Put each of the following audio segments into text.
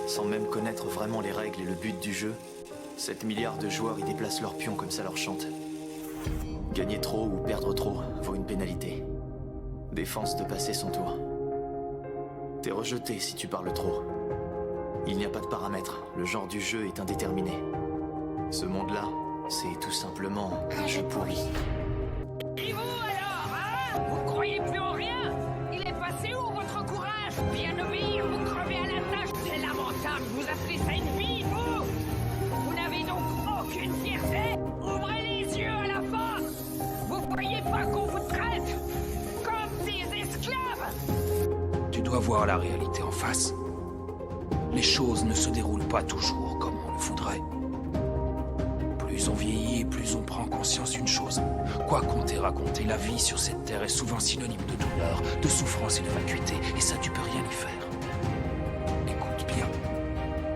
Sans même connaître vraiment les règles et le but du jeu, 7 milliards de joueurs y déplacent leurs pions comme ça leur chante. Gagner trop ou perdre trop vaut une pénalité. Défense de passer son tour. T'es rejeté si tu parles trop. Il n'y a pas de paramètres, le genre du jeu est indéterminé. Ce monde-là, c'est tout simplement un jeu pourri. Et vous alors, hein? Vous croyez plus en rien? Il est passé où votre courage? Bien obéir, vous crevez à la tâche, c'est lamentable, vous appelez ça une vie, vous n'avez donc aucune fierté? Ouvrez les yeux à la fin! Vous voyez pas qu'on vous traite comme des esclaves? Tu dois voir la réalité en face. Les choses ne se déroulent pas toujours comme on le voudrait. Plus on vieillit et plus on prend conscience d'une chose. Quoi qu'on t'ait raconté, la vie sur cette terre est souvent synonyme de douleur, de souffrance et de vacuité, et ça tu peux rien y faire. Écoute bien.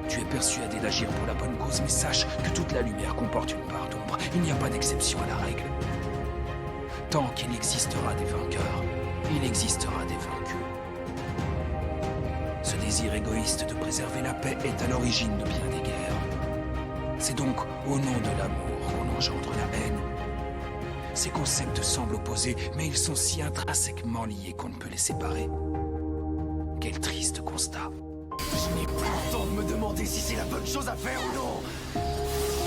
Tu es persuadé d'agir pour la bonne cause, mais sache que toute la lumière comporte une part d'ombre. Il n'y a pas d'exception à la règle. Tant qu'il existera des vainqueurs, il existera des vaincus. Ce désir égoïste de préserver la paix est à l'origine de bien des guerres. C'est donc au nom de l'amour qu'on engendre la haine. Ces concepts semblent opposés, mais ils sont si intrinsèquement liés qu'on ne peut les séparer. Quel triste constat. Je n'ai plus le temps de me demander si c'est la bonne chose à faire ou non.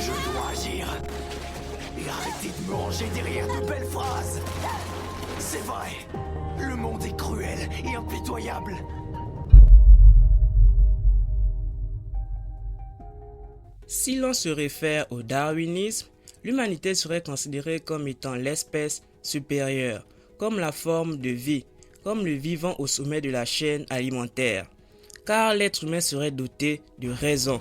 Je dois agir. Et arrêter de me ranger derrière de belles phrases. C'est vrai, le monde est cruel et impitoyable. Si l'on se réfère au darwinisme, l'humanité serait considérée comme étant l'espèce supérieure, comme la forme de vie, comme le vivant au sommet de la chaîne alimentaire. Car l'être humain serait doté de raison,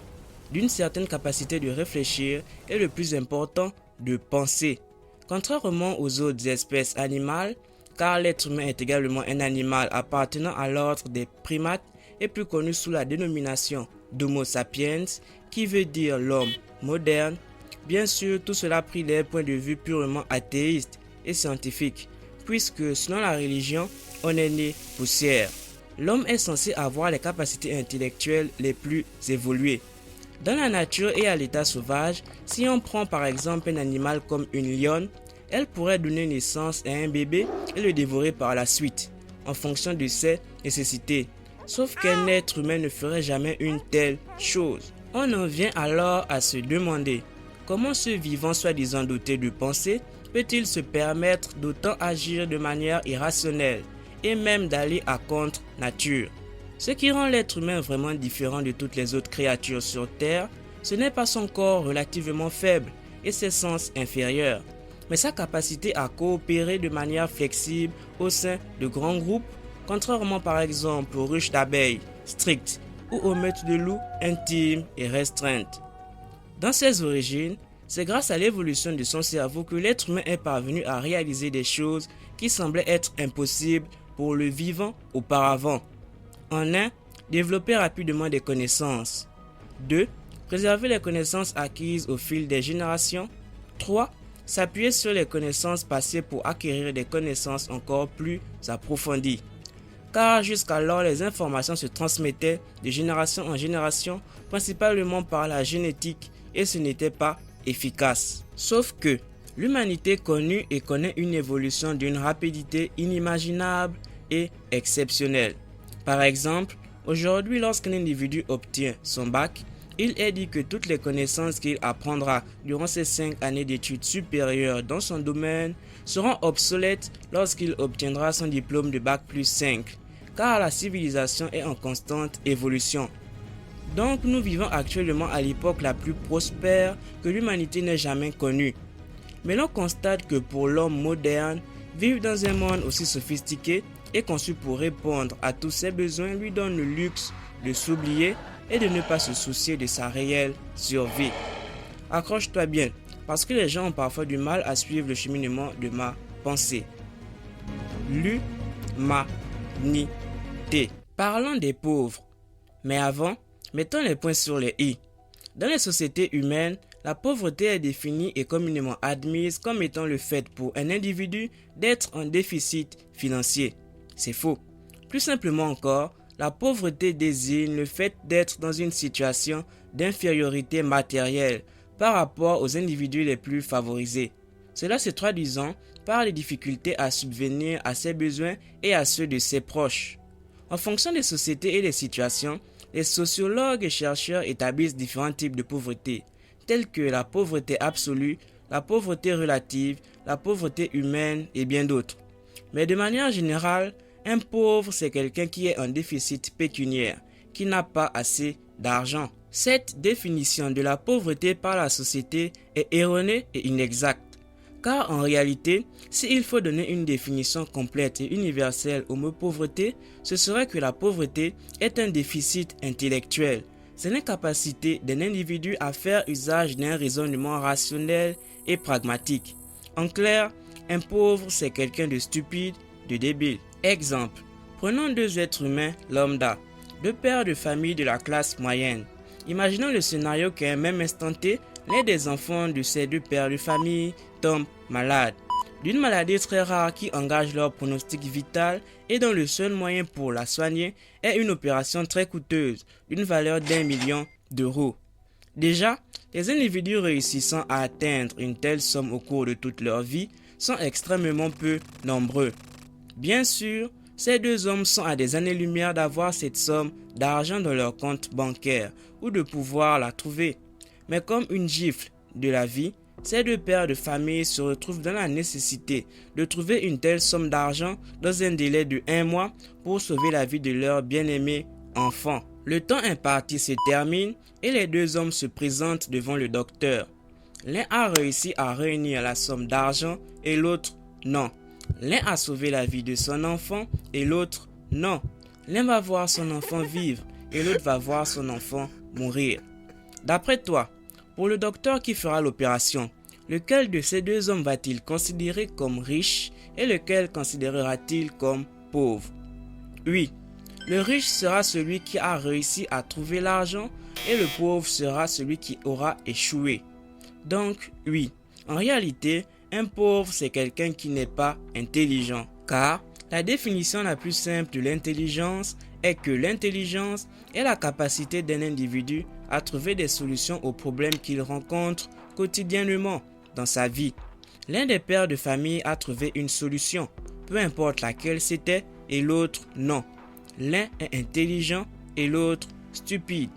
d'une certaine capacité de réfléchir et le plus important, de penser. Contrairement aux autres espèces animales, car l'être humain est également un animal appartenant à l'ordre des primates et plus connu sous la dénomination d'Homo sapiens, qui veut dire l'homme moderne. Bien sûr, tout cela pris d'un point de vue purement athéiste et scientifique, puisque selon la religion, on est né poussière. L'homme est censé avoir les capacités intellectuelles les plus évoluées. Dans la nature et à l'état sauvage, si on prend par exemple un animal comme une lionne, elle pourrait donner naissance à un bébé et le dévorer par la suite, en fonction de ses nécessités. Sauf qu'un être humain ne ferait jamais une telle chose. On en vient alors à se demander comment ce vivant soi-disant doté de pensée peut-il se permettre d'autant agir de manière irrationnelle et même d'aller à contre-nature. Ce qui rend l'être humain vraiment différent de toutes les autres créatures sur Terre, ce n'est pas son corps relativement faible et ses sens inférieurs, mais sa capacité à coopérer de manière flexible au sein de grands groupes, contrairement par exemple aux ruches d'abeilles strictes ou aux meutes de loups intimes et restreintes. Dans ses origines, c'est grâce à l'évolution de son cerveau que l'être humain est parvenu à réaliser des choses qui semblaient être impossibles pour le vivant auparavant. En 1. Développer rapidement des connaissances. 2. Préserver les connaissances acquises au fil des générations. 3. S'appuyer sur les connaissances passées pour acquérir des connaissances encore plus approfondies. Car jusqu'alors les informations se transmettaient de génération en génération, principalement par la génétique, et ce n'était pas efficace. Sauf que l'humanité connut et connaît une évolution d'une rapidité inimaginable et exceptionnelle. Par exemple, aujourd'hui lorsqu'un individu obtient son bac, il est dit que toutes les connaissances qu'il apprendra durant ses 5 années d'études supérieures dans son domaine seront obsolètes lorsqu'il obtiendra son diplôme de bac plus 5, car la civilisation est en constante évolution. Donc nous vivons actuellement à l'époque la plus prospère que l'humanité n'ait jamais connue. Mais l'on constate que pour l'homme moderne, vivre dans un monde aussi sophistiqué et conçu pour répondre à tous ses besoins lui donne le luxe de s'oublier et de ne pas se soucier de sa réelle survie. Accroche-toi bien, parce que les gens ont parfois du mal à suivre le cheminement de ma pensée. L'humanité. Parlons des pauvres. Mais avant, mettons les points sur les i. Dans les sociétés humaines, la pauvreté est définie et communément admise comme étant le fait pour un individu d'être en déficit financier. C'est faux. Plus simplement encore, la pauvreté désigne le fait d'être dans une situation d'infériorité matérielle par rapport aux individus les plus favorisés. Cela se traduisant par les difficultés à subvenir à ses besoins et à ceux de ses proches. En fonction des sociétés et des situations, les sociologues et chercheurs établissent différents types de pauvreté, tels que la pauvreté absolue, la pauvreté relative, la pauvreté humaine et bien d'autres. Mais de manière générale, un pauvre, c'est quelqu'un qui est en déficit pécuniaire, qui n'a pas assez d'argent. Cette définition de la pauvreté par la société est erronée et inexacte. Car en réalité, s'il faut donner une définition complète et universelle au mot pauvreté, ce serait que la pauvreté est un déficit intellectuel. C'est l'incapacité d'un individu à faire usage d'un raisonnement rationnel et pragmatique. En clair, un pauvre, c'est quelqu'un de stupide, de débile. Exemple, prenons deux êtres humains lambda, deux pères de famille de la classe moyenne. Imaginons le scénario qu'à un même instant T, l'un des enfants de ces deux pères de famille tombe malade, d'une maladie très rare qui engage leur pronostic vital et dont le seul moyen pour la soigner est une opération très coûteuse d'une valeur d'1 million d'euros. Déjà, les individus réussissant à atteindre une telle somme au cours de toute leur vie sont extrêmement peu nombreux. Bien sûr, ces deux hommes sont à des années-lumière d'avoir cette somme d'argent dans leur compte bancaire ou de pouvoir la trouver. Mais comme une gifle de la vie, ces deux pères de famille se retrouvent dans la nécessité de trouver une telle somme d'argent dans un délai de 1 mois pour sauver la vie de leur bien-aimé enfant. Le temps imparti se termine et les deux hommes se présentent devant le docteur. L'un a réussi à réunir la somme d'argent et l'autre non. L'un a sauvé la vie de son enfant et l'autre non. L'un va voir son enfant vivre et l'autre va voir son enfant mourir. D'après toi, pour le docteur qui fera l'opération, lequel de ces deux hommes va-t-il considérer comme riche et lequel considérera-t-il comme pauvre? Oui, le riche sera celui qui a réussi à trouver l'argent et le pauvre sera celui qui aura échoué. Donc oui, en réalité, un pauvre c'est quelqu'un qui n'est pas intelligent, car la définition la plus simple de l'intelligence est que l'intelligence est la capacité d'un individu à trouver des solutions aux problèmes qu'il rencontre quotidiennement dans sa vie. L'un des pères de famille a trouvé une solution, peu importe laquelle c'était, et l'autre non. L'un est intelligent et l'autre stupide.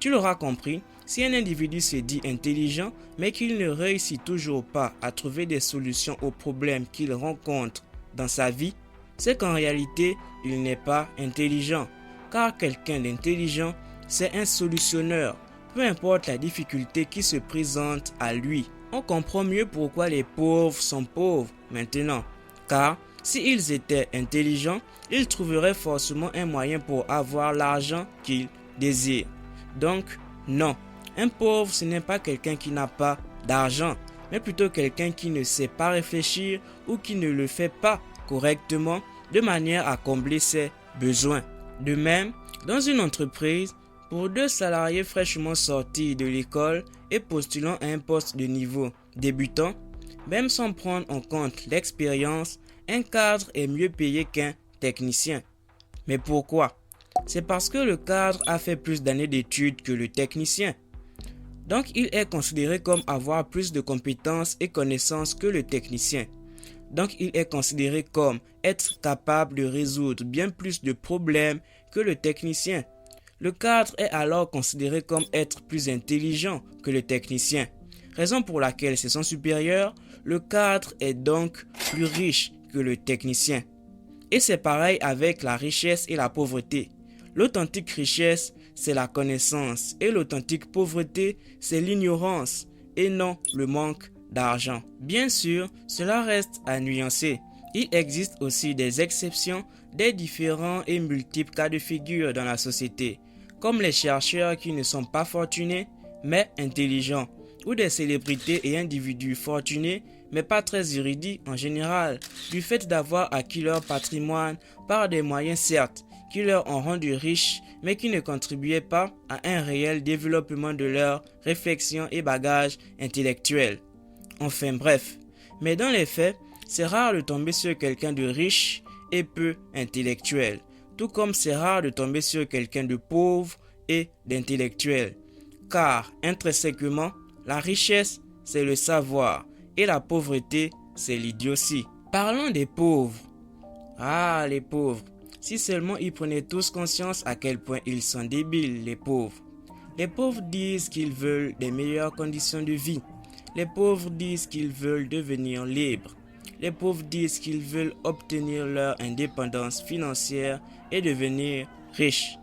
Tu l'auras compris, si un individu se dit intelligent, mais qu'il ne réussit toujours pas à trouver des solutions aux problèmes qu'il rencontre dans sa vie, c'est qu'en réalité, il n'est pas intelligent. Car quelqu'un d'intelligent, c'est un solutionneur, peu importe la difficulté qui se présente à lui. On comprend mieux pourquoi les pauvres sont pauvres maintenant. Car s'ils étaient intelligents, ils trouveraient forcément un moyen pour avoir l'argent qu'ils désirent. Donc, non, un pauvre ce n'est pas quelqu'un qui n'a pas d'argent, mais plutôt quelqu'un qui ne sait pas réfléchir ou qui ne le fait pas correctement de manière à combler ses besoins. De même, dans une entreprise, pour deux salariés fraîchement sortis de l'école et postulant à un poste de niveau débutant, même sans prendre en compte l'expérience, un cadre est mieux payé qu'un technicien. Mais pourquoi? C'est parce que le cadre a fait plus d'années d'études que le technicien. Donc il est considéré comme avoir plus de compétences et connaissances que le technicien. Donc il est considéré comme être capable de résoudre bien plus de problèmes que le technicien. Le cadre est alors considéré comme être plus intelligent que le technicien. Raison pour laquelle c'est son supérieur, le cadre est donc plus riche que le technicien. Et c'est pareil avec la richesse et la pauvreté. L'authentique richesse, c'est la connaissance et l'authentique pauvreté, c'est l'ignorance et non le manque d'argent. Bien sûr, cela reste à nuancer. Il existe aussi des exceptions, des différents et multiples cas de figure dans la société, comme les chercheurs qui ne sont pas fortunés mais intelligents, ou des célébrités et individus fortunés mais pas très érudits en général, du fait d'avoir acquis leur patrimoine par des moyens certes, qui leur ont rendu riches mais qui ne contribuaient pas à un réel développement de leur réflexion et bagage intellectuel. Enfin bref, mais dans les faits, c'est rare de tomber sur quelqu'un de riche et peu intellectuel. tout comme c'est rare de tomber sur quelqu'un de pauvre et d'intellectuel. Car intrinsèquement, la richesse, c'est le savoir et la pauvreté, c'est l'idiotie. Parlons des pauvres. Ah, les pauvres. Si seulement ils prenaient tous conscience à quel point ils sont débiles, les pauvres. Les pauvres disent qu'ils veulent des meilleures conditions de vie. Les pauvres disent qu'ils veulent devenir libres. Les pauvres disent qu'ils veulent obtenir leur indépendance financière et devenir riches.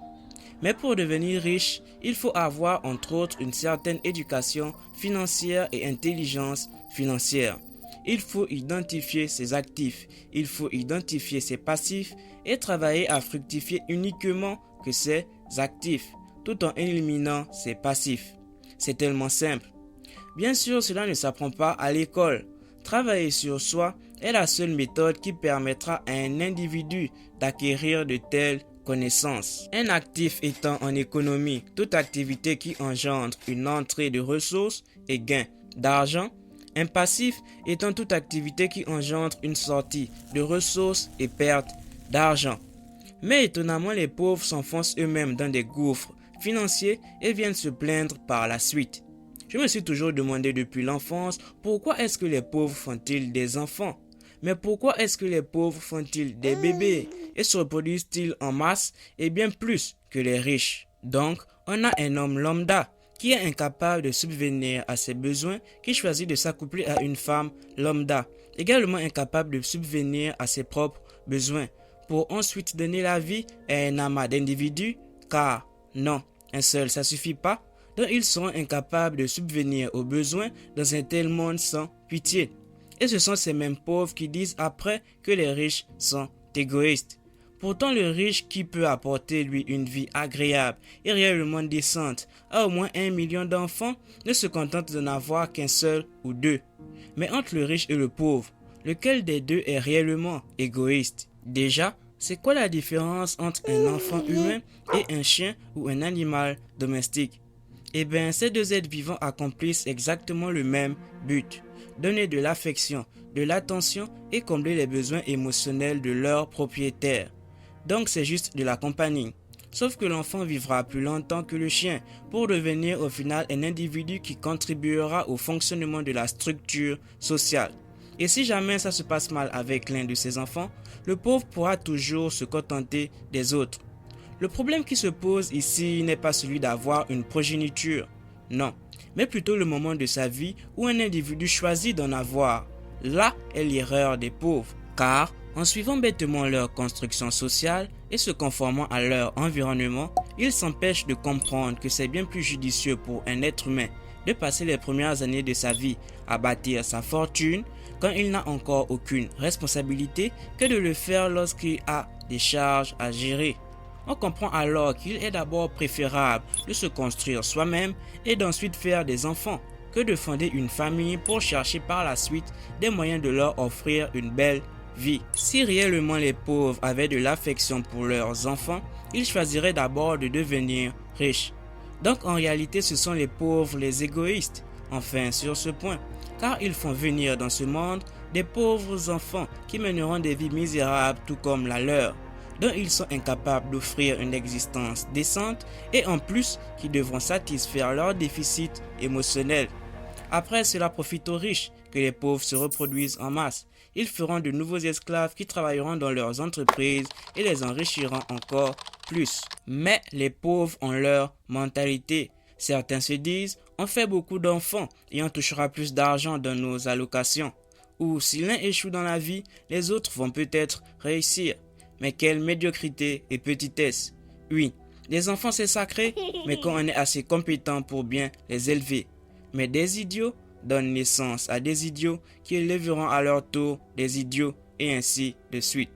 Mais pour devenir riche, il faut avoir entre autres une certaine éducation financière et intelligence financière. Il faut identifier ses actifs, il faut identifier ses passifs et travailler à fructifier uniquement que ses actifs, tout en éliminant ses passifs. C'est tellement simple. Bien sûr, cela ne s'apprend pas à l'école. Travailler sur soi est la seule méthode qui permettra à un individu d'acquérir de telles connaissances. Un actif étant en économie toute activité qui engendre une entrée de ressources et gain d'argent, un passif étant toute activité qui engendre une sortie de ressources et perte d'argent. Mais étonnamment, les pauvres s'enfoncent eux-mêmes dans des gouffres financiers et viennent se plaindre par la suite. Je me suis toujours demandé depuis l'enfance pourquoi est-ce que les pauvres font-ils des enfants? Mais pourquoi est-ce que les pauvres font-ils des bébés et se reproduisent-ils en masse et bien plus que les riches? Donc, on a un homme lambda qui est incapable de subvenir à ses besoins, qui choisit de s'accoupler à une femme lambda, également incapable de subvenir à ses propres besoins, pour ensuite donner la vie à un amas d'individus, car non, un seul ça suffit pas, dont ils seront incapables de subvenir aux besoins dans un tel monde sans pitié. Et ce sont ces mêmes pauvres qui disent après que les riches sont égoïstes. Pourtant, le riche qui peut apporter lui une vie agréable et réellement décente à au moins 1 million d'enfants ne se contente de n'avoir qu'un seul ou deux. Mais entre le riche et le pauvre, lequel des deux est réellement égoïste? Déjà, c'est quoi la différence entre un enfant humain et un chien ou un animal domestique? Eh bien, ces deux êtres vivants accomplissent exactement le même but: donner de l'affection, de l'attention et combler les besoins émotionnels de leur propriétaire. Donc c'est juste de la compagnie. Sauf que l'enfant vivra plus longtemps que le chien pour devenir au final un individu qui contribuera au fonctionnement de la structure sociale. Et si jamais ça se passe mal avec l'un de ses enfants, le pauvre pourra toujours se contenter des autres. Le problème qui se pose ici n'est pas celui d'avoir une progéniture, non, mais plutôt le moment de sa vie où un individu choisit d'en avoir. Là est l'erreur des pauvres, car en suivant bêtement leur construction sociale et se conformant à leur environnement, ils s'empêchent de comprendre que c'est bien plus judicieux pour un être humain de passer les premières années de sa vie à bâtir sa fortune quand il n'a encore aucune responsabilité que de le faire lorsqu'il a des charges à gérer. On comprend alors qu'il est d'abord préférable de se construire soi-même et d'ensuite faire des enfants que de fonder une famille pour chercher par la suite des moyens de leur offrir une belle vie. Si réellement les pauvres avaient de l'affection pour leurs enfants, ils choisiraient d'abord de devenir riches. Donc en réalité, ce sont les pauvres les égoïstes, enfin sur ce point, car ils font venir dans ce monde des pauvres enfants qui mèneront des vies misérables tout comme la leur, dont ils sont incapables d'offrir une existence décente et en plus qui devront satisfaire leurs déficits émotionnels. Après, cela profite aux riches que les pauvres se reproduisent en masse. Ils feront de nouveaux esclaves qui travailleront dans leurs entreprises et les enrichiront encore plus. Mais les pauvres ont leur mentalité. Certains se disent, on fait beaucoup d'enfants et on touchera plus d'argent dans nos allocations. Ou si l'un échoue dans la vie, les autres vont peut-être réussir. Mais quelle médiocrité et petitesse. Oui, les enfants c'est sacré, mais quand on est assez compétent pour bien les élever. Mais des idiots donnent naissance à des idiots qui élèveront à leur tour des idiots et ainsi de suite.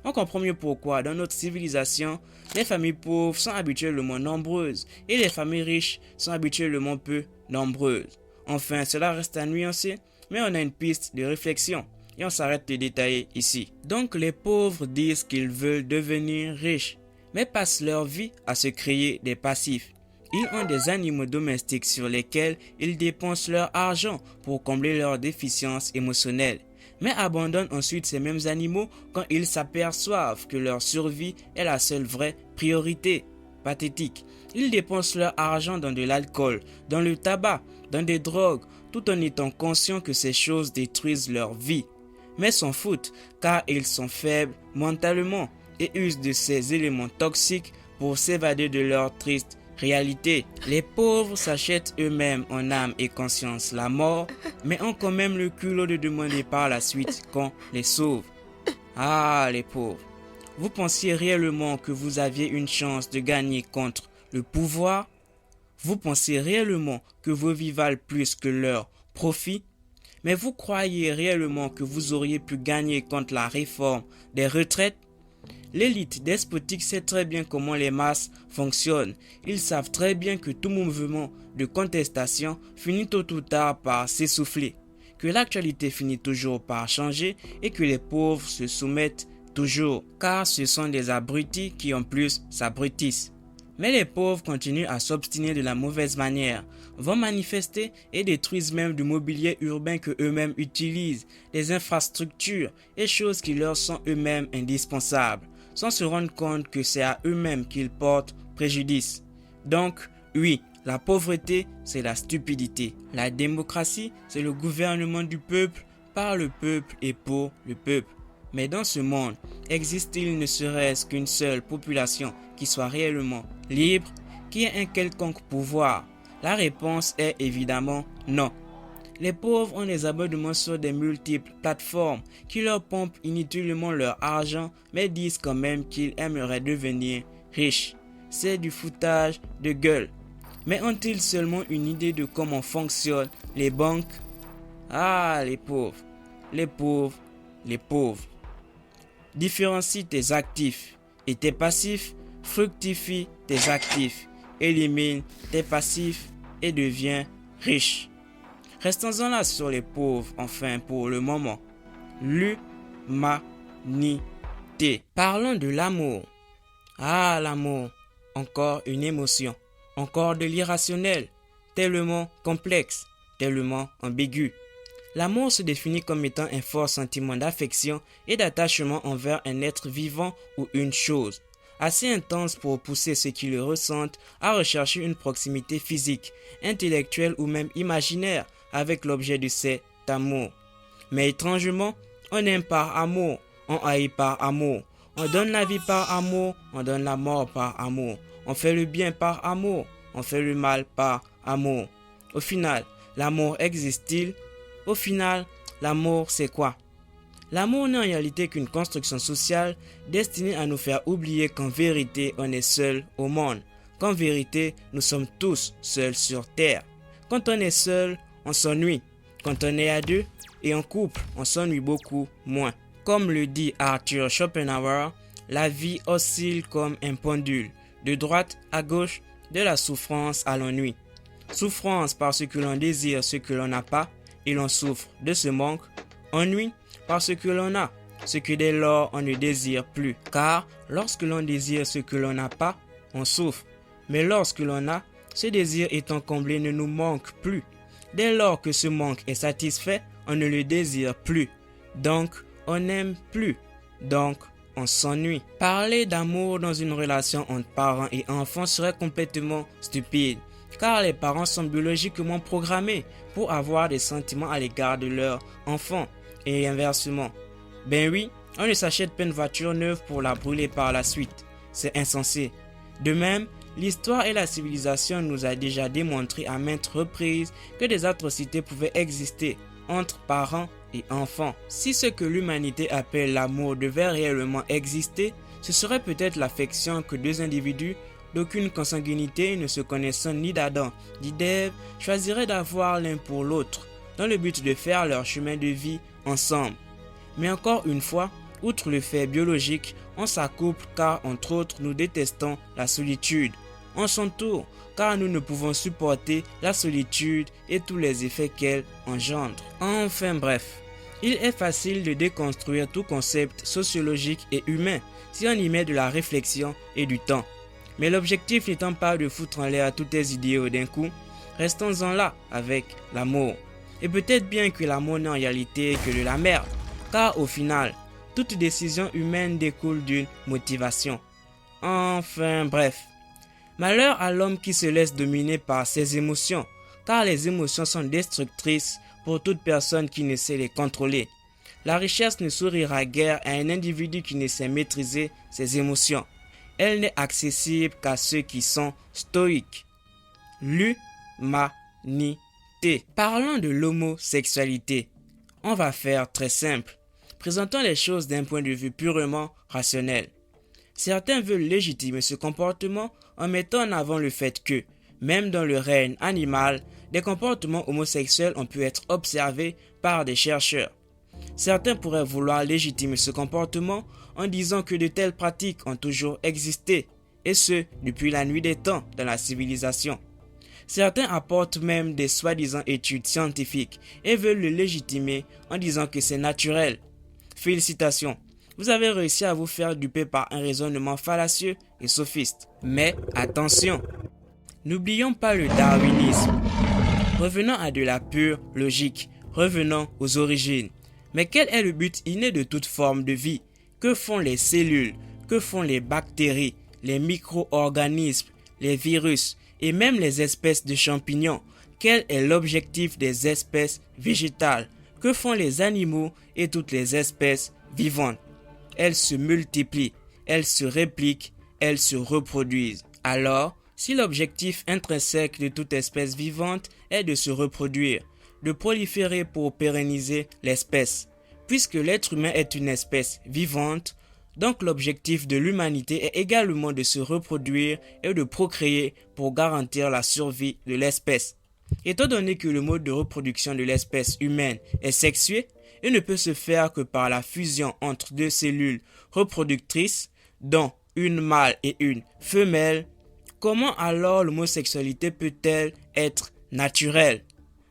On comprend mieux pourquoi dans notre civilisation, les familles pauvres sont habituellement nombreuses et les familles riches sont habituellement peu nombreuses. Enfin, cela reste à nuancer, mais on a une piste de réflexion. Et on s'arrête de détailler ici. Donc les pauvres disent qu'ils veulent devenir riches, mais passent leur vie à se créer des passifs. Ils ont des animaux domestiques sur lesquels ils dépensent leur argent pour combler leurs déficiences émotionnelles. mais abandonnent ensuite ces mêmes animaux quand ils s'aperçoivent que leur survie est la seule vraie priorité. Pathétique. Ils dépensent leur argent dans de l'alcool, dans le tabac, dans des drogues, tout en étant conscients que ces choses détruisent leur vie. Mais s'en foutent, car ils sont faibles mentalement et usent de ces éléments toxiques pour s'évader de leur triste réalité. Les pauvres s'achètent eux-mêmes en âme et conscience la mort, mais ont quand même le culot de demander par la suite qu'on les sauve. Ah, les pauvres. Vous pensiez réellement que vous aviez une chance de gagner contre le pouvoir? Vous pensez réellement que vos vies valent plus que leur profit? Mais vous croyez réellement que vous auriez pu gagner contre la réforme des retraites? L'élite despotique sait très bien comment les masses fonctionnent. Ils savent très bien que tout mouvement de contestation finit tôt ou tard par s'essouffler, que l'actualité finit toujours par changer et que les pauvres se soumettent toujours, car ce sont des abrutis qui en plus s'abrutissent. Mais les pauvres continuent à s'obstiner de la mauvaise manière, vont manifester et détruisent même du mobilier urbain que eux-mêmes utilisent, des infrastructures et choses qui leur sont eux-mêmes indispensables, sans se rendre compte que c'est à eux-mêmes qu'ils portent préjudice. Donc, oui, la pauvreté, c'est la stupidité. La démocratie, c'est le gouvernement du peuple, par le peuple et pour le peuple. Mais dans ce monde, existe-t-il ne serait-ce qu'une seule population qui soit réellement libre, qui ait un quelconque pouvoir? La réponse est évidemment non. Les pauvres ont des abonnements sur des multiples plateformes qui leur pompent inutilement leur argent, mais disent quand même qu'ils aimeraient devenir riches. C'est du foutage de gueule. Mais ont-ils seulement une idée de comment fonctionnent les banques? Ah, les pauvres, les pauvres, les pauvres. Différencie tes actifs et tes passifs, fructifie tes actifs, élimine tes passifs et deviens riche. Restons-en là sur les pauvres, enfin pour le moment. L'humanité. Parlons de l'amour. Ah, l'amour, encore une émotion, encore de l'irrationnel, tellement complexe, tellement ambigu. L'amour se définit comme étant un fort sentiment d'affection et d'attachement envers un être vivant ou une chose, assez intense pour pousser ceux qui le ressentent à rechercher une proximité physique, intellectuelle ou même imaginaire avec l'objet de cet amour. Mais étrangement, on aime par amour, on haït par amour, on donne la vie par amour, on donne la mort par amour, on fait le bien par amour, on fait le mal par amour. Au final, l'amour existe-t-il? Au final, l'amour, c'est quoi? L'amour n'est en réalité qu'une construction sociale destinée à nous faire oublier qu'en vérité, on est seul au monde. Qu'en vérité, nous sommes tous seuls sur Terre. Quand on est seul, on s'ennuie. Quand on est à deux et en couple, on s'ennuie beaucoup moins. Comme le dit Arthur Schopenhauer, la vie oscille comme un pendule, de droite à gauche, de la souffrance à l'ennui. Souffrance parce que l'on désire ce que l'on n'a pas, et l'on souffre de ce manque. Ennui parce que l'on a ce que dès lors on ne désire plus. Car lorsque l'on désire ce que l'on n'a pas, on souffre. Mais lorsque l'on a, ce désir étant comblé ne nous manque plus. Dès lors que ce manque est satisfait, on ne le désire plus. Donc, on n'aime plus. Donc, on s'ennuie. Parler d'amour dans une relation entre parents et enfants serait complètement stupide. Car les parents sont biologiquement programmés pour avoir des sentiments à l'égard de leurs enfants et inversement. Ben oui, on ne s'achète pas une voiture neuve pour la brûler par la suite. C'est insensé. De même, l'histoire et la civilisation nous a déjà démontré à maintes reprises que des atrocités pouvaient exister entre parents et enfants. Si ce que l'humanité appelle l'amour devait réellement exister, ce serait peut-être l'affection que deux individus d'aucune consanguinité, ne se connaissant ni d'Adam ni d'Ève, choisiraient d'avoir l'un pour l'autre, dans le but de faire leur chemin de vie ensemble. Mais encore une fois, outre le fait biologique, on s'accouple car entre autres nous détestons la solitude. On s'entoure car nous ne pouvons supporter la solitude et tous les effets qu'elle engendre. Enfin bref, il est facile de déconstruire tout concept sociologique et humain si on y met de la réflexion et du temps. Mais l'objectif n'étant pas de foutre en l'air tous tes idéaux d'un coup, restons-en là avec l'amour. Et peut-être bien que l'amour n'est en réalité que de la merde, car au final, toute décision humaine découle d'une motivation. Enfin bref, malheur à l'homme qui se laisse dominer par ses émotions, car les émotions sont destructrices pour toute personne qui ne sait les contrôler. La richesse ne sourira guère à un individu qui ne sait maîtriser ses émotions. Elle n'est accessible qu'à ceux qui sont stoïques. L'humanité. Parlons de l'homosexualité. On va faire très simple. Présentons les choses d'un point de vue purement rationnel. Certains veulent légitimer ce comportement en mettant en avant le fait que, même dans le règne animal, des comportements homosexuels ont pu être observés par des chercheurs. Certains pourraient vouloir légitimer ce comportement en disant que de telles pratiques ont toujours existé, et ce, depuis la nuit des temps dans la civilisation. Certains apportent même des soi-disant études scientifiques et veulent le légitimer en disant que c'est naturel. Félicitations, vous avez réussi à vous faire duper par un raisonnement fallacieux et sophiste. Mais attention, n'oublions pas le darwinisme. Revenons à de la pure logique, revenons aux origines. Mais quel est le but inné de toute forme de vie? Que font les cellules? Que font les bactéries, les micro-organismes, les virus et même les espèces de champignons? Quel est l'objectif des espèces végétales? Que font les animaux et toutes les espèces vivantes? Elles se multiplient, elles se répliquent, elles se reproduisent. Alors, si l'objectif intrinsèque de toute espèce vivante est de se reproduire, de proliférer pour pérenniser l'espèce, puisque l'être humain est une espèce vivante, donc l'objectif de l'humanité est également de se reproduire et de procréer pour garantir la survie de l'espèce. Étant donné que le mode de reproduction de l'espèce humaine est sexué et ne peut se faire que par la fusion entre deux cellules reproductrices, dont une mâle et une femelle, comment alors l'homosexualité peut-elle être naturelle?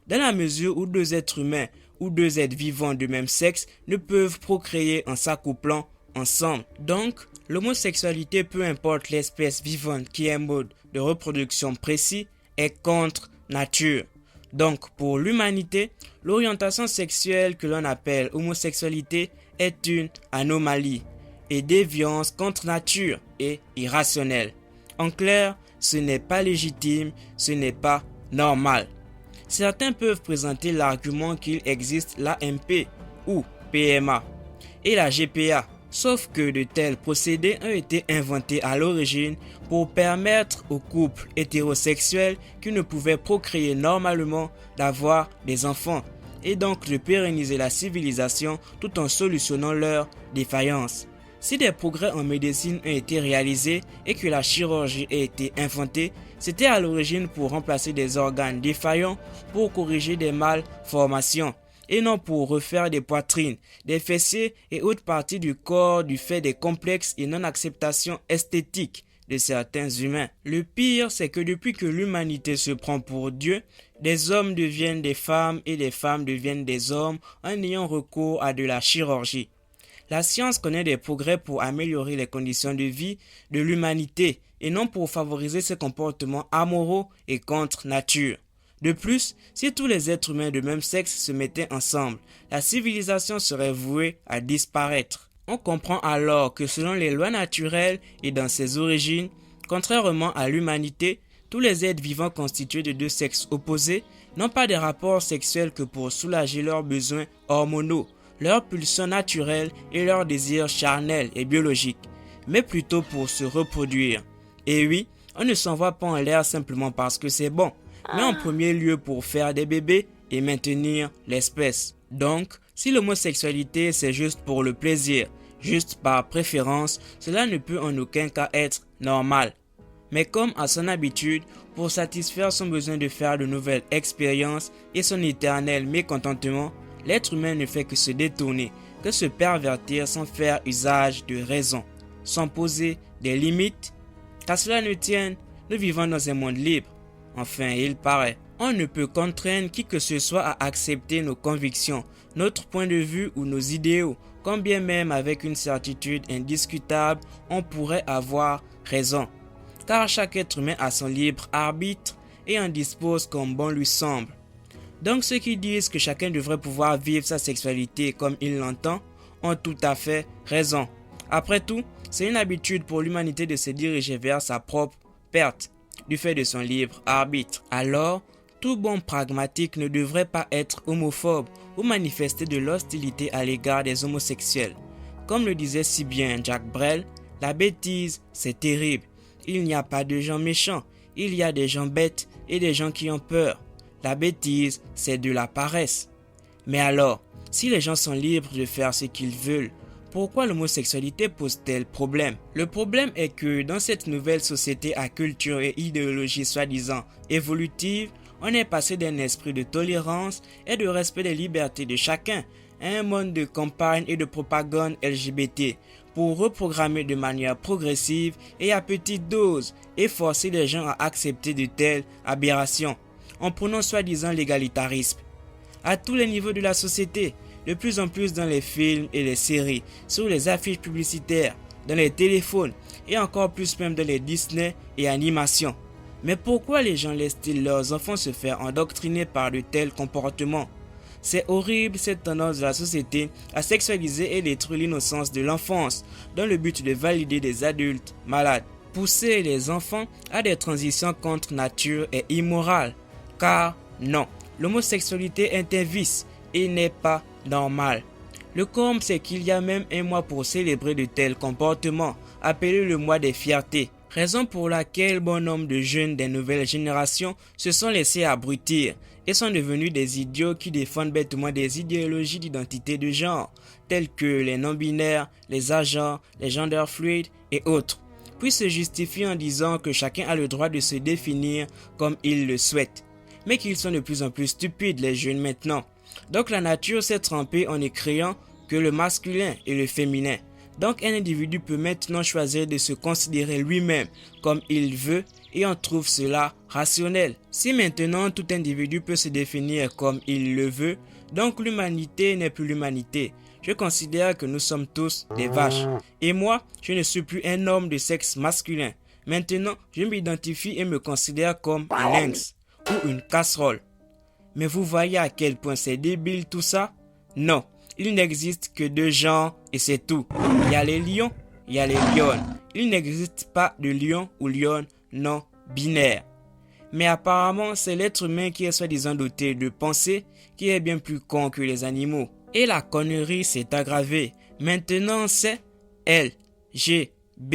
Dans la mesure où deux êtres humains ou deux êtres vivants de même sexe ne peuvent procréer en s'accouplant ensemble. Donc, l'homosexualité, peu importe l'espèce vivante qui est un mode de reproduction précis, est contre nature. Donc, pour l'humanité, l'orientation sexuelle que l'on appelle homosexualité est une anomalie et déviance contre nature et irrationnelle. En clair, ce n'est pas légitime, ce n'est pas normal. Certains peuvent présenter l'argument qu'il existe l'AMP ou PMA et la GPA, sauf que de tels procédés ont été inventés à l'origine pour permettre aux couples hétérosexuels qui ne pouvaient procréer normalement d'avoir des enfants et donc de pérenniser la civilisation tout en solutionnant leurs défaillances. Si des progrès en médecine ont été réalisés et que la chirurgie a été inventée, c'était à l'origine pour remplacer des organes défaillants pour corriger des malformations et non pour refaire des poitrines, des fessiers et autres parties du corps du fait des complexes et non-acceptations esthétiques de certains humains. Le pire, c'est que depuis que l'humanité se prend pour Dieu, des hommes deviennent des femmes et des femmes deviennent des hommes en ayant recours à de la chirurgie. La science connaît des progrès pour améliorer les conditions de vie de l'humanité et non pour favoriser ses comportements amoraux et contre nature. De plus, si tous les êtres humains de même sexe se mettaient ensemble, la civilisation serait vouée à disparaître. On comprend alors que selon les lois naturelles et dans ses origines, contrairement à l'humanité, tous les êtres vivants constitués de deux sexes opposés n'ont pas des rapports sexuels que pour soulager leurs besoins hormonaux, leurs pulsions naturelles et leurs désirs charnels et biologiques, mais plutôt pour se reproduire. Et oui, on ne s'envoie pas en l'air simplement parce que c'est bon, mais en premier lieu pour faire des bébés et maintenir l'espèce. Donc, si l'homosexualité c'est juste pour le plaisir, juste par préférence, cela ne peut en aucun cas être normal. Mais comme à son habitude, pour satisfaire son besoin de faire de nouvelles expériences et son éternel mécontentement, l'être humain ne fait que se détourner, que se pervertir sans faire usage de raison, sans poser des limites. Qu'à cela ne tienne, nous vivons dans un monde libre. Enfin, il paraît. On ne peut contraindre qui que ce soit à accepter nos convictions, notre point de vue ou nos idéaux, quand bien même avec une certitude indiscutable, on pourrait avoir raison. Car chaque être humain a son libre arbitre et en dispose comme bon lui semble. Donc ceux qui disent que chacun devrait pouvoir vivre sa sexualité comme il l'entend ont tout à fait raison. Après tout, c'est une habitude pour l'humanité de se diriger vers sa propre perte, du fait de son libre arbitre. Alors, tout bon pragmatique ne devrait pas être homophobe ou manifester de l'hostilité à l'égard des homosexuels. Comme le disait si bien Jacques Brel, la bêtise, c'est terrible. Il n'y a pas de gens méchants, il y a des gens bêtes et des gens qui ont peur. La bêtise, c'est de la paresse. Mais alors, si les gens sont libres de faire ce qu'ils veulent, pourquoi l'homosexualité pose-t-elle problème? Le problème est que dans cette nouvelle société à culture et idéologie soi-disant évolutive, on est passé d'un esprit de tolérance et de respect des libertés de chacun à un monde de campagne et de propagande LGBT pour reprogrammer de manière progressive et à petite dose et forcer les gens à accepter de telles aberrations en prenant soi-disant l'égalitarisme. À tous les niveaux de la société, de plus en plus dans les films et les séries, sur les affiches publicitaires, dans les téléphones et encore plus même dans les Disney et animations. Mais pourquoi les gens laissent-ils leurs enfants se faire endoctriner par de tels comportements? C'est horrible cette tendance de la société à sexualiser et détruire l'innocence de l'enfance dans le but de valider des adultes malades. Pousser les enfants à des transitions contre nature est immoral, car non, l'homosexualité est un vice et n'est pas normal. Le comble, c'est qu'il y a même un mois pour célébrer de tels comportements, appelé le mois des fiertés. Raison pour laquelle bon nombre de jeunes des nouvelles générations se sont laissés abrutir et sont devenus des idiots qui défendent bêtement des idéologies d'identité de genre, telles que les non-binaires, les agents, les gender fluides et autres, puis se justifient en disant que chacun a le droit de se définir comme il le souhaite, mais qu'ils sont de plus en plus stupides les jeunes maintenant. Donc la nature s'est trempée en créant que le masculin et le féminin. Donc un individu peut maintenant choisir de se considérer lui-même comme il veut et on trouve cela rationnel. Si maintenant tout individu peut se définir comme il le veut, donc l'humanité n'est plus l'humanité. Je considère que nous sommes tous des vaches. Et moi, je ne suis plus un homme de sexe masculin. Maintenant, je m'identifie et me considère comme un lynx ou une casserole. Mais vous voyez à quel point c'est débile tout ça? Non, il n'existe que deux genres et c'est tout. Il y a les lions, il y a les lionnes. Il n'existe pas de lion ou lionne non binaire. Mais apparemment, c'est l'être humain qui est soi-disant doté de pensée qui est bien plus con que les animaux. Et la connerie s'est aggravée. Maintenant, c'est L, G, B,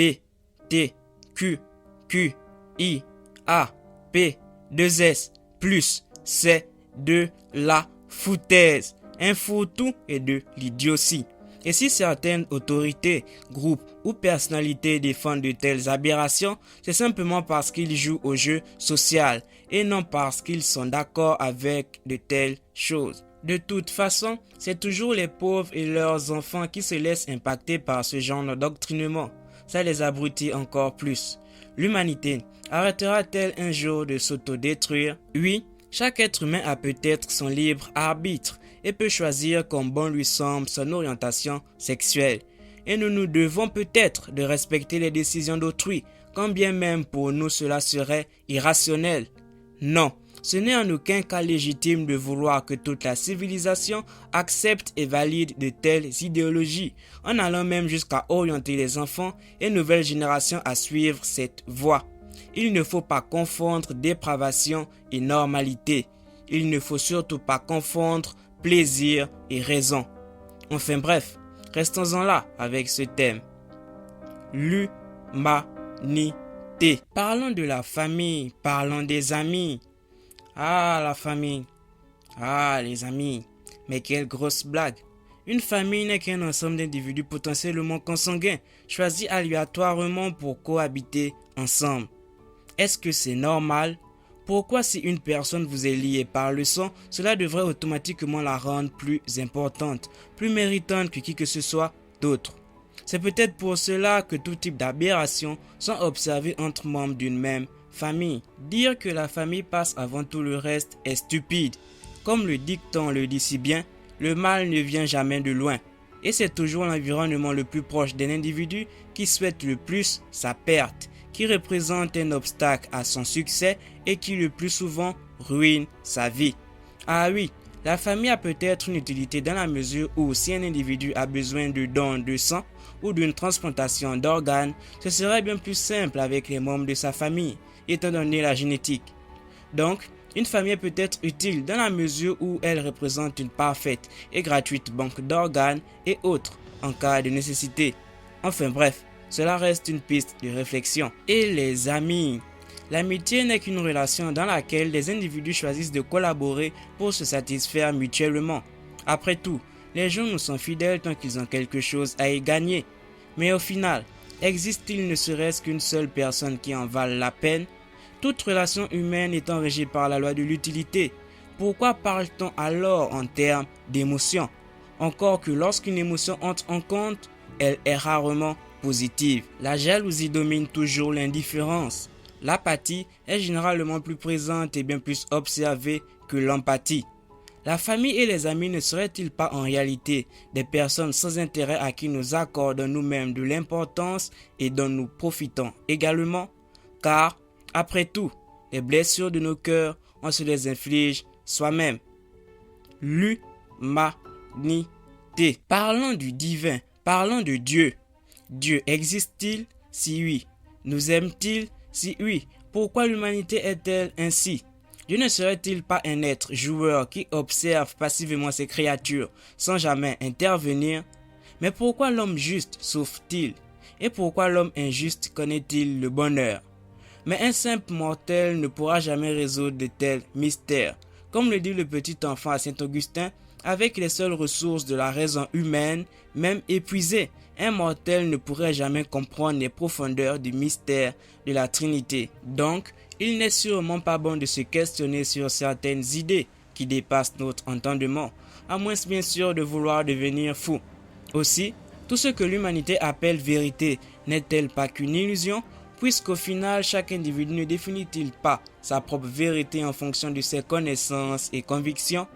T, Q, Q, I, A, P, 2S, plus, c'est de la foutaise, un foutou et de l'idiotie. Et si certaines autorités, groupes ou personnalités défendent de telles aberrations, c'est simplement parce qu'ils jouent au jeu social et non parce qu'ils sont d'accord avec de telles choses. De toute façon, c'est toujours les pauvres et leurs enfants qui se laissent impacter par ce genre d'endoctrinement. Ça les abrutit encore plus. L'humanité arrêtera-t-elle un jour de s'autodétruire? Oui, chaque être humain a peut-être son libre arbitre et peut choisir comme bon lui semble son orientation sexuelle. Et nous nous devons peut-être de respecter les décisions d'autrui, quand bien même pour nous cela serait irrationnel. Non, ce n'est en aucun cas légitime de vouloir que toute la civilisation accepte et valide de telles idéologies, en allant même jusqu'à orienter les enfants et nouvelles générations à suivre cette voie. Il ne faut pas confondre dépravation et normalité. Il ne faut surtout pas confondre plaisir et raison. Enfin bref, restons-en là avec ce thème. L'humanité. Parlons de la famille, parlons des amis. Ah, la famille. Ah, les amis. Mais quelle grosse blague. Une famille n'est qu'un ensemble d'individus potentiellement consanguins, choisis aléatoirement pour cohabiter ensemble. Est-ce que c'est normal? Pourquoi si une personne vous est liée par le sang, cela devrait automatiquement la rendre plus importante, plus méritante que qui que ce soit d'autre? C'est peut-être pour cela que tout type d'aberrations sont observées entre membres d'une même famille. Dire que la famille passe avant tout le reste est stupide. Comme le dicton le dit si bien, le mal ne vient jamais de loin. Et c'est toujours l'environnement le plus proche d'un individu qui souhaite le plus sa perte, qui représente un obstacle à son succès et qui le plus souvent ruine sa vie. Ah oui, La famille a peut-être une utilité dans la mesure où si un individu a besoin de dons de sang ou d'une transplantation d'organes, ce serait bien plus simple avec les membres de sa famille, étant donné la génétique. Donc, une famille peut être utile dans la mesure où elle représente une parfaite et gratuite banque d'organes et autres en cas de nécessité. Enfin bref, cela reste une piste de réflexion. Et les amis? L'amitié n'est qu'une relation dans laquelle des individus choisissent de collaborer pour se satisfaire mutuellement. Après tout, les gens nous sont fidèles tant qu'ils ont quelque chose à y gagner. Mais au final, existe-t-il ne serait-ce qu'une seule personne qui en vale la peine? Toute relation humaine étant régie par la loi de l'utilité, pourquoi parle-t-on alors en termes d'émotion? Encore que lorsqu'une émotion entre en compte, elle est rarement positive. La jalousie domine toujours l'indifférence. L'apathie est généralement plus présente et bien plus observée que l'empathie. La famille et les amis ne seraient-ils pas en réalité des personnes sans intérêt à qui nous accordons nous-mêmes de l'importance et dont nous profitons également? Car, après tout, les blessures de nos cœurs, on se les inflige soi-même. L'humanité. Parlons du divin, parlons de Dieu. Dieu existe-t-il? Si oui. Nous aime-t-il? Si oui. Pourquoi l'humanité est-elle ainsi? Dieu ne serait-il pas un être joueur qui observe passivement ses créatures sans jamais intervenir? Mais pourquoi l'homme juste souffre-t-il? Et pourquoi l'homme injuste connaît-il le bonheur? Mais un simple mortel ne pourra jamais résoudre de tels mystères. Comme le dit le petit enfant à Saint-Augustin, avec les seules ressources de la raison humaine, même épuisées, un mortel ne pourrait jamais comprendre les profondeurs du mystère de la Trinité. Donc, il n'est sûrement pas bon de se questionner sur certaines idées qui dépassent notre entendement, à moins bien sûr de vouloir devenir fou. Aussi, tout ce que l'humanité appelle vérité n'est-elle pas qu'une illusion, puisqu'au final, chaque individu ne définit-il pas sa propre vérité en fonction de ses connaissances et convictions?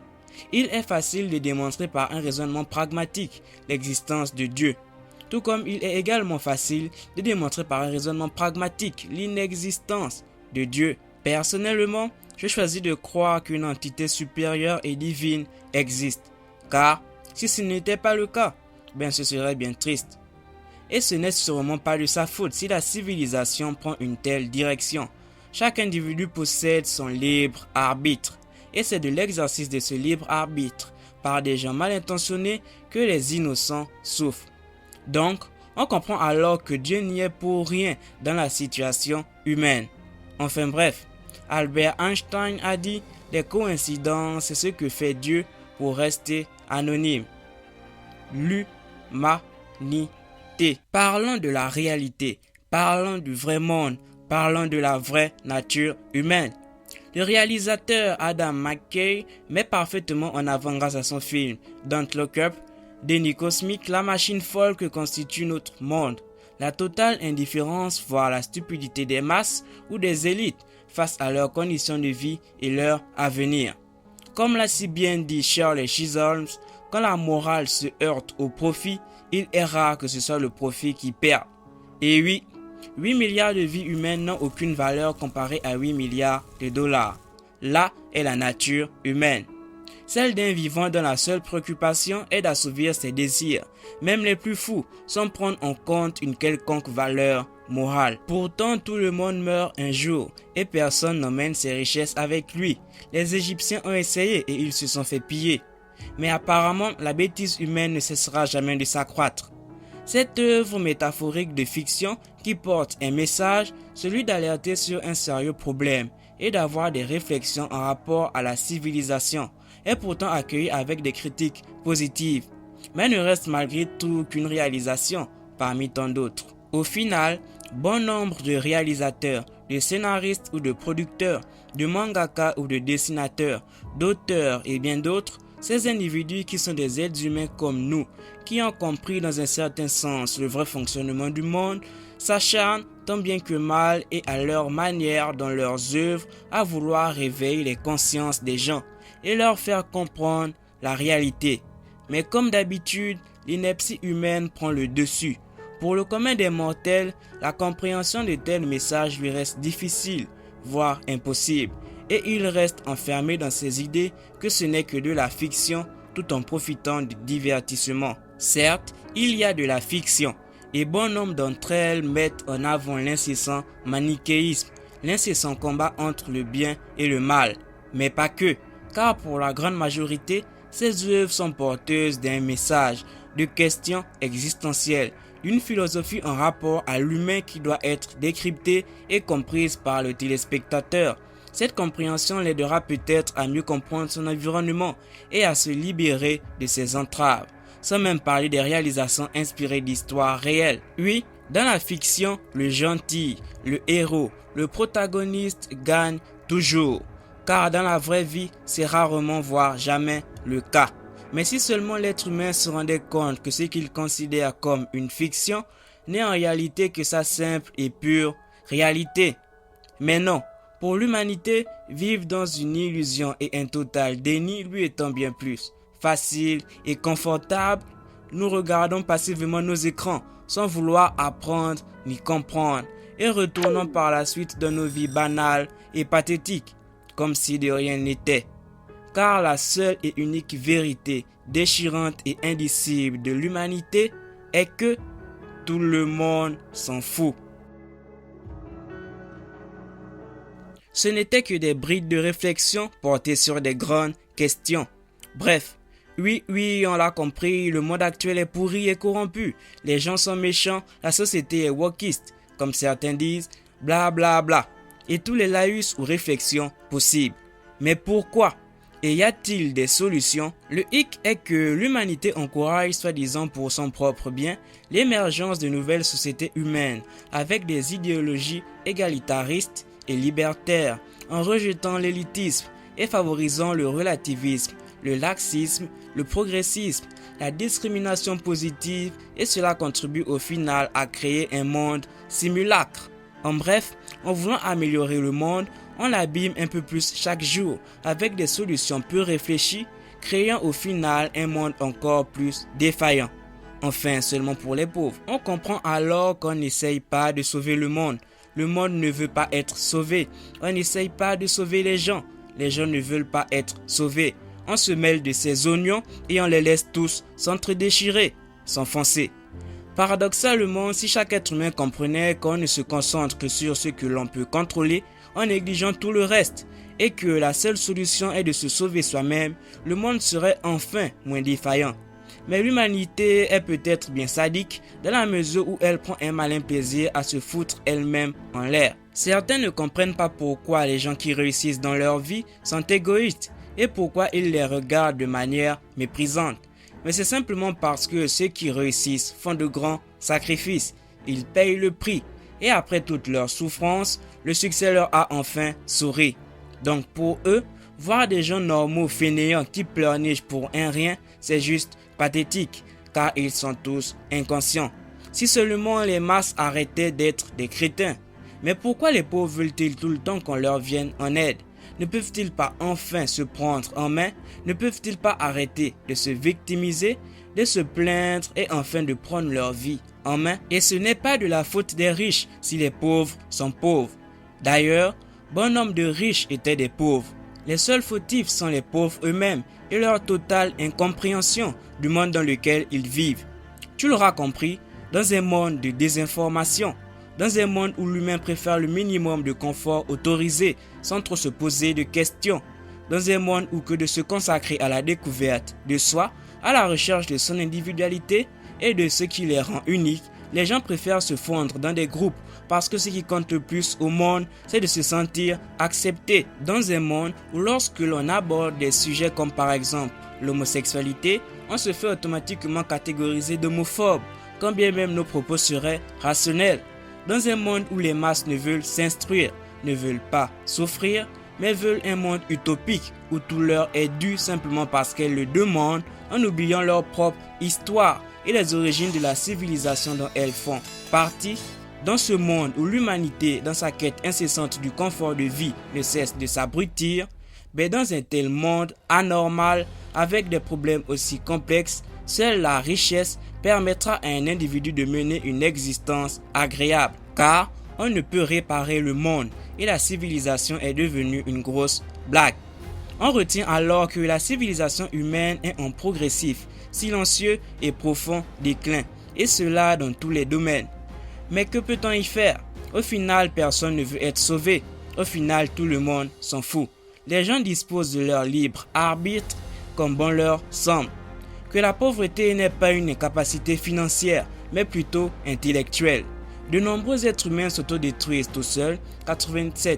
Il est facile de démontrer par un raisonnement pragmatique l'existence de Dieu, tout comme il est également facile de démontrer par un raisonnement pragmatique l'inexistence de Dieu. Personnellement, je choisis de croire qu'une entité supérieure et divine existe, car si ce n'était pas le cas, ce serait bien triste. Et ce n'est sûrement pas de sa faute si la civilisation prend une telle direction. Chaque individu possède son libre arbitre, et c'est de l'exercice de ce libre arbitre par des gens mal intentionnés que les innocents souffrent. Donc, on comprend alors que Dieu n'y est pour rien dans la situation humaine. Enfin bref, Albert Einstein a dit « Les coïncidences, c'est ce que fait Dieu pour rester anonyme. » L'humanité. Parlons de la réalité, parlons du vrai monde, parlons de la vraie nature humaine. Le réalisateur Adam McKay met parfaitement en avant grâce à son film Don't Look Up, déni cosmique, la machine folle que constitue notre monde, la totale indifférence voire la stupidité des masses ou des élites face à leurs conditions de vie et leur avenir. Comme l'a si bien dit Shirley Chisholm, quand la morale se heurte au profit, il est rare que ce soit le profit qui perd. Et oui, 8 milliards de vies humaines n'ont aucune valeur comparée à 8 milliards de dollars. Là est la nature humaine. Celle d'un vivant dont la seule préoccupation est d'assouvir ses désirs, même les plus fous, sans prendre en compte une quelconque valeur morale. Pourtant, tout le monde meurt un jour et personne n'emmène ses richesses avec lui. Les Égyptiens ont essayé et ils se sont fait piller. Mais apparemment, la bêtise humaine ne cessera jamais de s'accroître. Cette œuvre métaphorique de fiction qui porte un message, celui d'alerter sur un sérieux problème et d'avoir des réflexions en rapport à la civilisation, est pourtant accueillie avec des critiques positives, mais ne reste malgré tout qu'une réalisation parmi tant d'autres. Au final, bon nombre de réalisateurs, de scénaristes ou de producteurs, de mangaka ou de dessinateurs, d'auteurs et bien d'autres, ces individus qui sont des êtres humains comme nous, qui ont compris dans un certain sens le vrai fonctionnement du monde, s'acharnent tant bien que mal et à leur manière dans leurs œuvres à vouloir réveiller les consciences des gens et leur faire comprendre la réalité. Mais comme d'habitude, l'ineptie humaine prend le dessus. Pour le commun des mortels, la compréhension de tels messages lui reste difficile, voire impossible. et il reste enfermé dans ses idées que ce n'est que de la fiction tout en profitant du divertissement. Certes, il y a de la fiction et bon nombre d'entre elles mettent en avant l'incessant manichéisme, l'incessant combat entre le bien et le mal, mais pas que, car pour la grande majorité, ces œuvres sont porteuses d'un message, de questions existentielles, d'une philosophie en rapport à l'humain qui doit être décryptée et comprise par le téléspectateur. Cette compréhension l'aidera peut-être à mieux comprendre son environnement et à se libérer de ses entraves, sans même parler des réalisations inspirées d'histoires réelles. Oui, dans la fiction, le gentil, le héros, le protagoniste gagne toujours, car dans la vraie vie, c'est rarement voire jamais le cas. Mais si seulement l'être humain se rendait compte que ce qu'il considère comme une fiction n'est en réalité que sa simple et pure réalité. Mais non, pour l'humanité, vivre dans une illusion et un total déni lui étant bien plus facile et confortable, nous regardons passivement nos écrans sans vouloir apprendre ni comprendre et retournons par la suite dans nos vies banales et pathétiques, comme si de rien n'était. Car la seule et unique vérité déchirante et indicible de l'humanité est que tout le monde s'en fout. Ce n'était que des brides de réflexion portées sur des grandes questions. Bref, oui, on l'a compris, le monde actuel est pourri et corrompu. Les gens sont méchants, la société est wokiste, comme certains disent, bla bla bla. Et tous les laïus ou réflexions possibles. Mais pourquoi ? Et y a-t-il des solutions ? Le hic est que l'humanité encourage, soi-disant pour son propre bien, l'émergence de nouvelles sociétés humaines avec des idéologies égalitaristes et libertaires, en rejetant l'élitisme et favorisant le relativisme, le laxisme, le progressisme, la discrimination positive, et cela contribue au final à créer un monde simulacre. En bref, en voulant améliorer le monde, on l'abîme un peu plus chaque jour avec des solutions peu réfléchies, créant au final un monde encore plus défaillant. Enfin, seulement pour les pauvres. On comprend alors qu'on n'essaye pas de sauver le monde. Le monde ne veut pas être sauvé. On n'essaye pas de sauver les gens. Les gens ne veulent pas être sauvés. On se mêle de ces oignons et on les laisse tous s'entre-déchirer, s'enfoncer. Paradoxalement, si chaque être humain comprenait qu'on ne se concentre que sur ce que l'on peut contrôler, en négligeant tout le reste, et que la seule solution est de se sauver soi-même, le monde serait enfin moins défaillant. Mais l'humanité est peut-être bien sadique dans la mesure où elle prend un malin plaisir à se foutre elle-même en l'air. Certains ne comprennent pas pourquoi les gens qui réussissent dans leur vie sont égoïstes et pourquoi ils les regardent de manière méprisante. Mais c'est simplement parce que ceux qui réussissent font de grands sacrifices. Ils payent le prix. Et après toute leur souffrance, le succès leur a enfin souri. Donc pour eux, voir des gens normaux fainéants qui pleurnichent pour un rien, c'est juste pathétique, car ils sont tous inconscients. Si seulement les masses arrêtaient d'être des crétins. Mais pourquoi les pauvres veulent-ils tout le temps qu'on leur vienne en aide ? Ne peuvent-ils pas enfin se prendre en main ? Ne peuvent-ils pas arrêter de se victimiser, de se plaindre et enfin de prendre leur vie en main? Et ce n'est pas de la faute des riches si les pauvres sont pauvres. D'ailleurs, bon nombre de riches étaient des pauvres. Les seuls fautifs sont les pauvres eux-mêmes et leur totale incompréhension du monde dans lequel ils vivent. Tu l'auras compris, dans un monde de désinformation, dans un monde où l'humain préfère le minimum de confort autorisé sans trop se poser de questions, dans un monde où que de se consacrer à la découverte de soi, à la recherche de son individualité et de ce qui les rend uniques, les gens préfèrent se fondre dans des groupes parce que ce qui compte le plus au monde, c'est de se sentir accepté dans un monde où lorsque l'on aborde des sujets comme par exemple l'homosexualité, on se fait automatiquement catégoriser d'homophobe, quand bien même nos propos seraient rationnels. Dans un monde où les masses ne veulent s'instruire, ne veulent pas souffrir, mais veulent un monde utopique où tout leur est dû simplement parce qu'elles le demandent en oubliant leur propre histoire et les origines de la civilisation dont elles font partie. Dans ce monde où l'humanité, dans sa quête incessante du confort de vie, ne cesse de s'abrutir, mais dans un tel monde anormal, avec des problèmes aussi complexes, seule la richesse permettra à un individu de mener une existence agréable. Car on ne peut réparer le monde et la civilisation est devenue une grosse blague. On retient alors que la civilisation humaine est en progressif, silencieux et profond déclin, et cela dans tous les domaines. Mais que peut-on y faire? Au final, personne ne veut être sauvé. Au final, tout le monde s'en fout. Les gens disposent de leur libre arbitre comme bon leur semble. Que la pauvreté n'est pas une incapacité financière, mais plutôt intellectuelle. De nombreux êtres humains s'autodétruisent tout seuls, 87%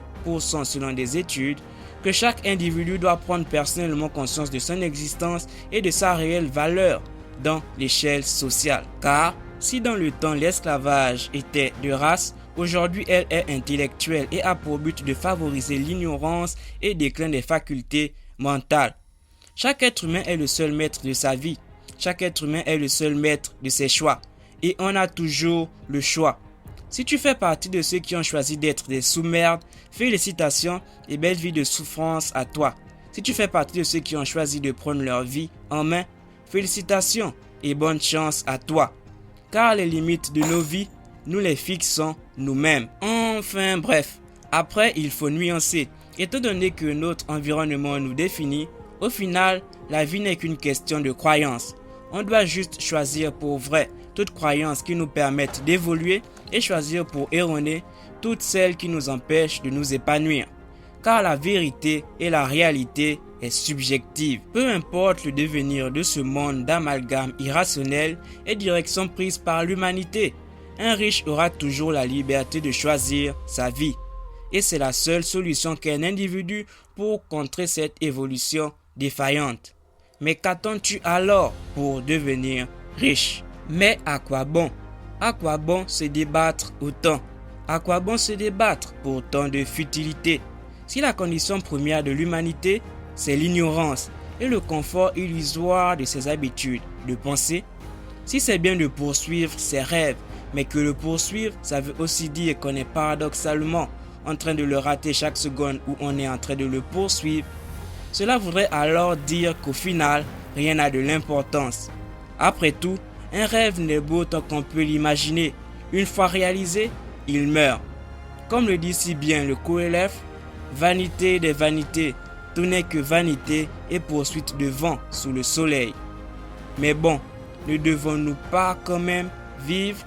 selon des études, que chaque individu doit prendre personnellement conscience de son existence et de sa réelle valeur dans l'échelle sociale. Car si dans le temps l'esclavage était de race, aujourd'hui elle est intellectuelle et a pour but de favoriser l'ignorance et déclin des facultés mentales. Chaque être humain est le seul maître de sa vie. Chaque être humain est le seul maître de ses choix. Et on a toujours le choix. Si tu fais partie de ceux qui ont choisi d'être des sous-merdes, félicitations et belle vie de souffrance à toi. Si tu fais partie de ceux qui ont choisi de prendre leur vie en main, félicitations et bonne chance à toi. Car les limites de nos vies, nous les fixons nous-mêmes. Enfin bref, après il faut nuancer. Étant donné que notre environnement nous définit, au final, la vie n'est qu'une question de croyance. On doit juste choisir pour vrai toutes croyances qui nous permettent d'évoluer et choisir pour erroner toutes celles qui nous empêchent de nous épanouir. Car la vérité et la réalité est subjective. Peu importe le devenir de ce monde d'amalgame irrationnel et direction prise par l'humanité, un riche aura toujours la liberté de choisir sa vie. Et c'est la seule solution qu'un individu pour contrer cette évolution défaillante. Mais qu'attends-tu alors pour devenir riche? Mais à quoi bon? À quoi bon se débattre autant? À quoi bon se débattre pour tant de futilité? Si la condition première de l'humanité, c'est l'ignorance et le confort illusoire de ses habitudes de pensée, si c'est bien de poursuivre ses rêves, mais que le poursuivre, ça veut aussi dire qu'on est paradoxalement en train de le rater chaque seconde où on est en train de le poursuivre, cela voudrait alors dire qu'au final, rien n'a de l'importance. Après tout, un rêve n'est beau tant qu'on peut l'imaginer. Une fois réalisé, il meurt. Comme le dit si bien le Koheleth, vanité des vanités, tout n'est que vanité et poursuite de vent sous le soleil. Mais bon, ne devons-nous pas quand même vivre